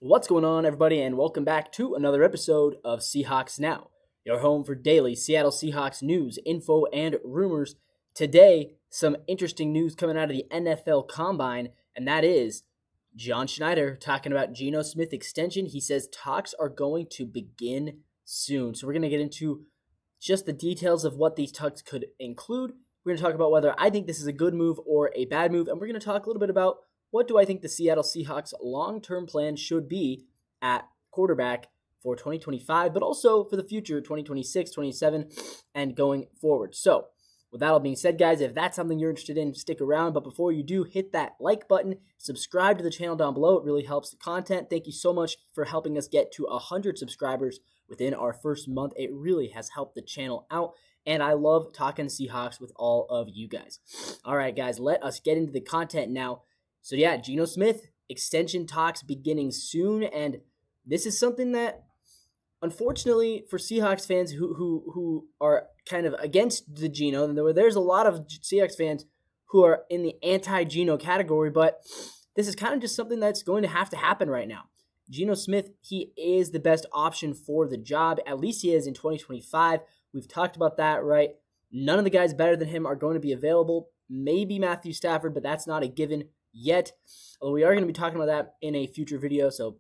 What's going on, everybody, and welcome back to another episode of Seahawks Now, your home for daily Seattle Seahawks news, info, and rumors. Today, some interesting news coming out of the NFL Combine, and that is John Schneider talking about Geno Smith extension. He says talks are going to begin soon. So we're going to get into just the details of what these talks could include. We're going to talk about whether I think this is a good move or a bad move, and we're going to talk a little bit about what do I think the Seattle Seahawks long-term plan should be at quarterback for 2025, but also for the future, 2026, 27, and going forward. So, with that all being said, guys, if that's something you're interested in, stick around. But before you do, hit that like button, subscribe to the channel down below. It really helps the content. Thank you so much for helping us get to 100 subscribers within our first month. It really has helped the channel out, and I love talking Seahawks with all of you guys. All right, guys, let us get into the content now. So yeah, Geno Smith, extension talks beginning soon, and this is something that, unfortunately, for Seahawks fans who are kind of against the Geno, and there's a lot of Seahawks fans who are in the anti-Geno category, but this is kind of just something that's going to have to happen right now. Geno Smith, he is the best option for the job, at least he is in 2025. We've talked about that, right? None of the guys better than him are going to be available. Maybe Matthew Stafford, but that's not a given yet, although we are going to be talking about that in a future video. So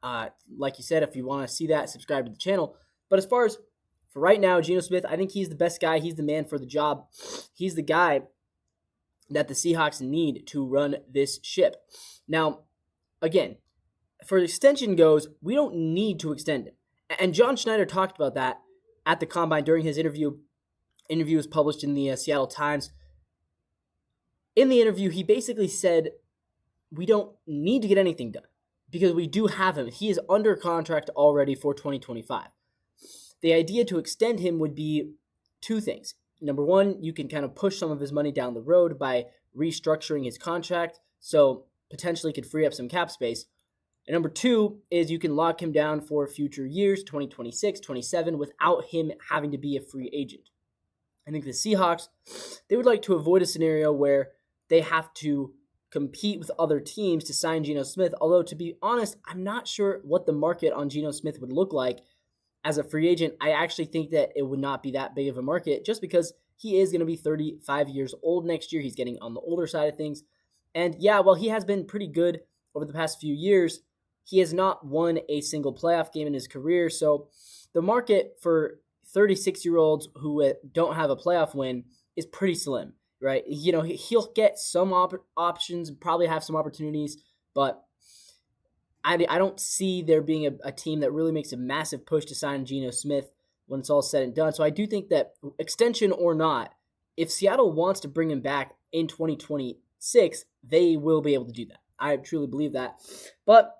like you said, if you want to see that, subscribe to the channel. But as far as for right now, Geno Smith, I think he's the best guy. He's the man for the job. He's the guy that the Seahawks need to run this ship. Now, again, for extension goes, we don't need to extend him. And John Schneider talked about that at the Combine during his interview. Interview was published in the Seattle Times. In the interview, he basically said, we don't need to get anything done because we do have him. He is under contract already for 2025. The idea to extend him would be two things. Number one, you can kind of push some of his money down the road by restructuring his contract, so potentially could free up some cap space. And number two is you can lock him down for future years, 2026, 27, without him having to be a free agent. I think the Seahawks, they would like to avoid a scenario where they have to compete with other teams to sign Geno Smith, although to be honest, I'm not sure what the market on Geno Smith would look like as a free agent. I actually think that it would not be that big of a market just because he is going to be 35 years old next year. He's getting on the older side of things. And yeah, while he has been pretty good over the past few years, he has not won a single playoff game in his career. So the market for 36-year-olds who don't have a playoff win is pretty slim. Right, he'll get some options, probably have some opportunities, but I don't see there being a team that really makes a massive push to sign Geno Smith when it's all said and done. So I do think that extension or not, if Seattle wants to bring him back in 2026, they will be able to do that. I truly believe that. But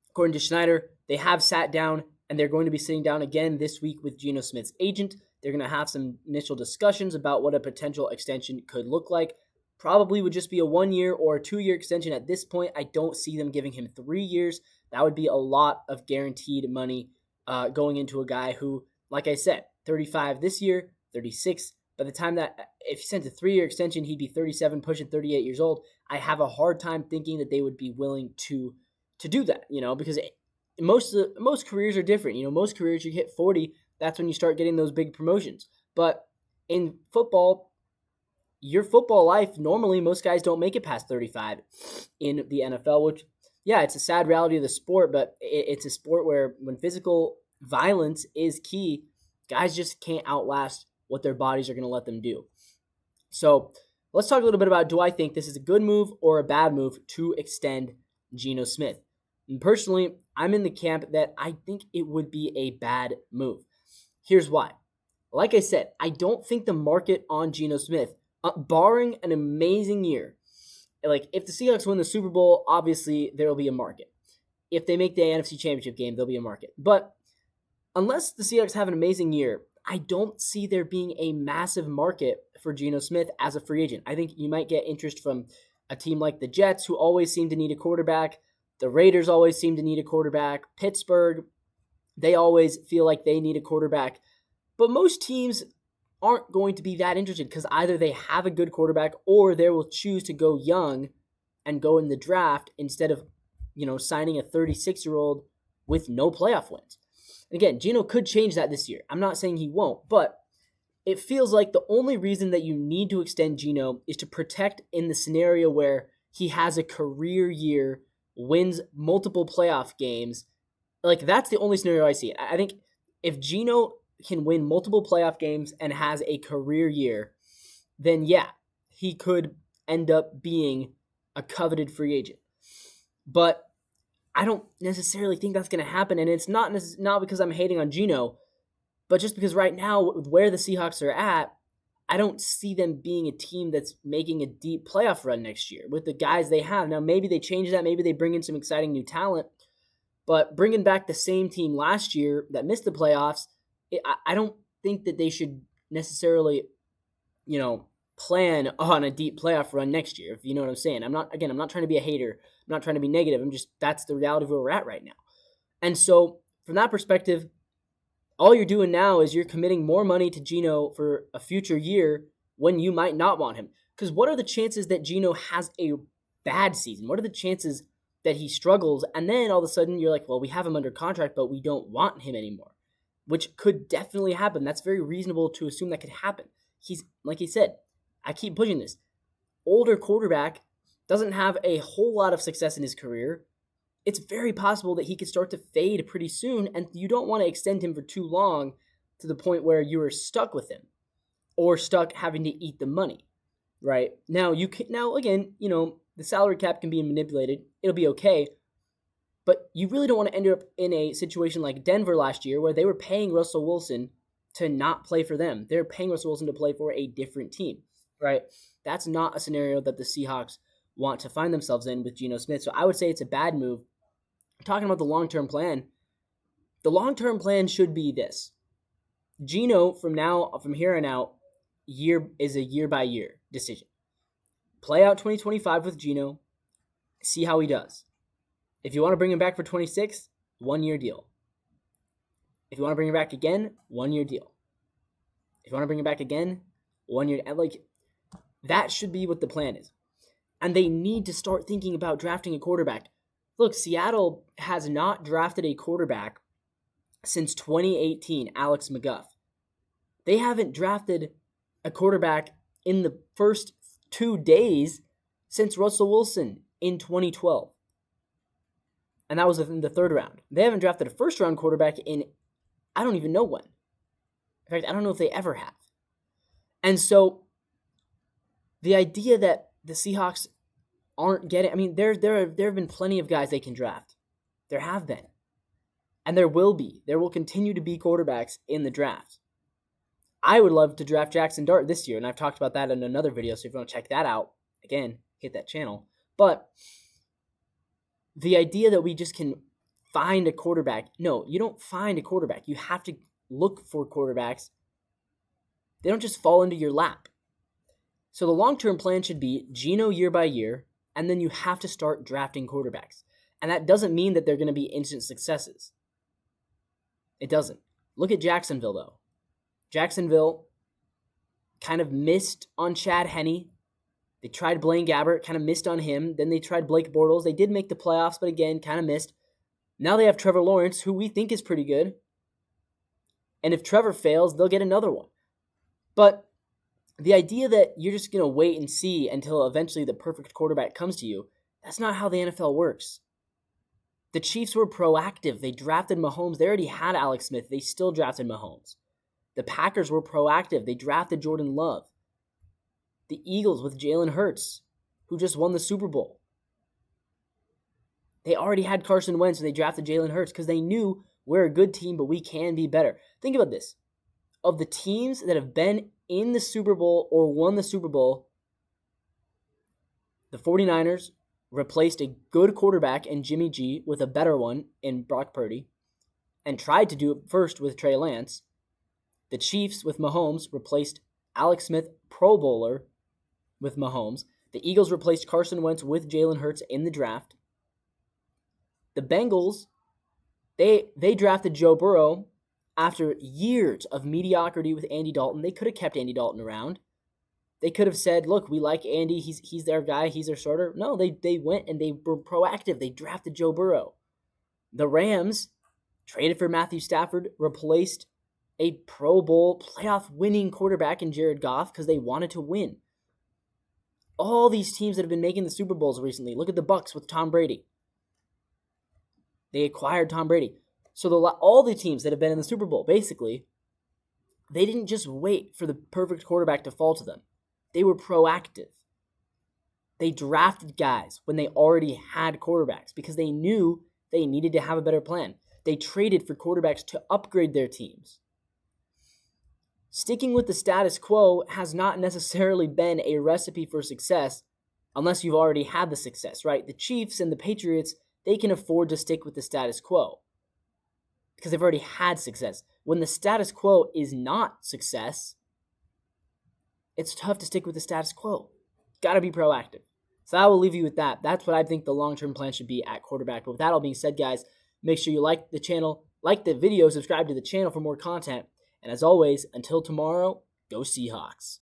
according to Schneider, they have sat down and they're going to be sitting down again this week with Geno Smith's agent. They're going to have some initial discussions about what a potential extension could look like. Probably would just be a 1-year or a 2-year extension at this point. I don't see them giving him 3 years. That would be a lot of guaranteed money going into a guy who, like I said, 35 this year, 36. By the time that, if he sent a 3-year extension, he'd be 37, pushing 38 years old. I have a hard time thinking that they would be willing to do that, because most careers are different. Most careers you hit 40, that's when you start getting those big promotions. But in football, your football life, normally most guys don't make it past 35 in the NFL, which, yeah, it's a sad reality of the sport, but it's a sport where when physical violence is key, guys just can't outlast what their bodies are going to let them do. So let's talk a little bit about, do I think this is a good move or a bad move to extend Geno Smith? And personally, I'm in the camp that I think it would be a bad move. Here's why. Like I said, I don't think the market on Geno Smith, barring an amazing year, like if the Seahawks win the Super Bowl, obviously there will be a market. If they make the NFC Championship game, there'll be a market. But unless the Seahawks have an amazing year, I don't see there being a massive market for Geno Smith as a free agent. I think you might get interest from a team like the Jets, who always seem to need a quarterback. The Raiders always seem to need a quarterback. Pittsburgh, they always feel like they need a quarterback. But most teams aren't going to be that interested because either they have a good quarterback or they will choose to go young and go in the draft instead of, signing a 36-year-old with no playoff wins. Again, Geno could change that this year. I'm not saying he won't, but it feels like the only reason that you need to extend Geno is to protect in the scenario where he has a career year, wins multiple playoff games. Like, that's the only scenario I see. I think if Geno can win multiple playoff games and has a career year, then yeah, he could end up being a coveted free agent. But I don't necessarily think that's going to happen, and it's not because I'm hating on Geno, but just because right now, where the Seahawks are at, I don't see them being a team that's making a deep playoff run next year with the guys they have. Now, maybe they change that. Maybe they bring in some exciting new talent. But bringing back the same team last year that missed the playoffs, I don't think that they should necessarily, plan on a deep playoff run next year, if you know what I'm saying. I'm not trying to be a hater. I'm not trying to be negative. That's the reality of where we're at right now. And so from that perspective, all you're doing now is you're committing more money to Geno for a future year when you might not want him. Because what are the chances that Geno has a bad season? What are the chances that he struggles? And then all of a sudden you're like, well, we have him under contract, but we don't want him anymore, which could definitely happen. That's very reasonable to assume that could happen. He's, like he said, I keep pushing this, older quarterback, doesn't have a whole lot of success in his career. It's very possible that he could start to fade pretty soon, and you don't want to extend him for too long to the point where you are stuck with him or stuck having to eat the money, right? Now, again, the salary cap can be manipulated. It'll be okay, but you really don't want to end up in a situation like Denver last year where they were paying Russell Wilson to not play for them. They're paying Russell Wilson to play for a different team, right? That's not a scenario that the Seahawks want to find themselves in with Geno Smith. So I would say it's a bad move. Talking about the long-term plan should be this. Geno, from here on out, is a year-by-year decision. Play out 2025 with Geno, see how he does. If you want to bring him back for 26, 1-year deal. If you want to bring him back again, 1-year deal. If you want to bring him back again, 1 year. That should be what the plan is. And they need to start thinking about drafting a quarterback. Look, Seattle has not drafted a quarterback since 2018, Alex McGuff. They haven't drafted a quarterback in the first 2 days since Russell Wilson in 2012. And that was in the third round. They haven't drafted a first-round quarterback in, I don't even know when. In fact, I don't know if they ever have. And so the idea that the Seahawks aren't getting, there have been plenty of guys they can draft. There have been. And there will be. There will continue to be quarterbacks in the draft. I would love to draft Jackson Dart this year, and I've talked about that in another video, so if you want to check that out, again, hit that channel. But the idea that we just can find a quarterback, no, you don't find a quarterback. You have to look for quarterbacks. They don't just fall into your lap. So the long-term plan should be Geno year by year, and then you have to start drafting quarterbacks. And that doesn't mean that they're going to be instant successes. It doesn't. Look at Jacksonville, though. Jacksonville kind of missed on Chad Henne. They tried Blaine Gabbert, kind of missed on him. Then they tried Blake Bortles. They did make the playoffs, but again, kind of missed. Now they have Trevor Lawrence, who we think is pretty good. And if Trevor fails, they'll get another one. But the idea that you're just going to wait and see until eventually the perfect quarterback comes to you, that's not how the NFL works. The Chiefs were proactive. They drafted Mahomes. They already had Alex Smith. They still drafted Mahomes. The Packers were proactive. They drafted Jordan Love. The Eagles with Jalen Hurts, who just won the Super Bowl. They already had Carson Wentz and they drafted Jalen Hurts because they knew we're a good team, but we can be better. Think about this. Of the teams that have been in the Super Bowl or won the Super Bowl, the 49ers replaced a good quarterback in Jimmy G with a better one in Brock Purdy and tried to do it first with Trey Lance. The Chiefs with Mahomes replaced Alex Smith, Pro Bowler, with Mahomes. The Eagles replaced Carson Wentz with Jalen Hurts in the draft. The Bengals, they drafted Joe Burrow after years of mediocrity with Andy Dalton. They could have kept Andy Dalton around. They could have said, look, we like Andy. He's their guy. He's their starter. No, they went and they were proactive. They drafted Joe Burrow. The Rams traded for Matthew Stafford, replaced a Pro Bowl playoff winning quarterback in Jared Goff because they wanted to win. All these teams that have been making the Super Bowls recently, look at the Bucs with Tom Brady. They acquired Tom Brady. So all the teams that have been in the Super Bowl, basically, they didn't just wait for the perfect quarterback to fall to them. They were proactive. They drafted guys when they already had quarterbacks because they knew they needed to have a better plan. They traded for quarterbacks to upgrade their teams. Sticking with the status quo has not necessarily been a recipe for success unless you've already had the success, right? The Chiefs and the Patriots, they can afford to stick with the status quo because they've already had success. When the status quo is not success, it's tough to stick with the status quo. Got to be proactive. So I will leave you with that. That's what I think the long-term plan should be at quarterback. But with that all being said, guys, make sure you like the channel, like the video, subscribe to the channel for more content. And as always, until tomorrow, go Seahawks.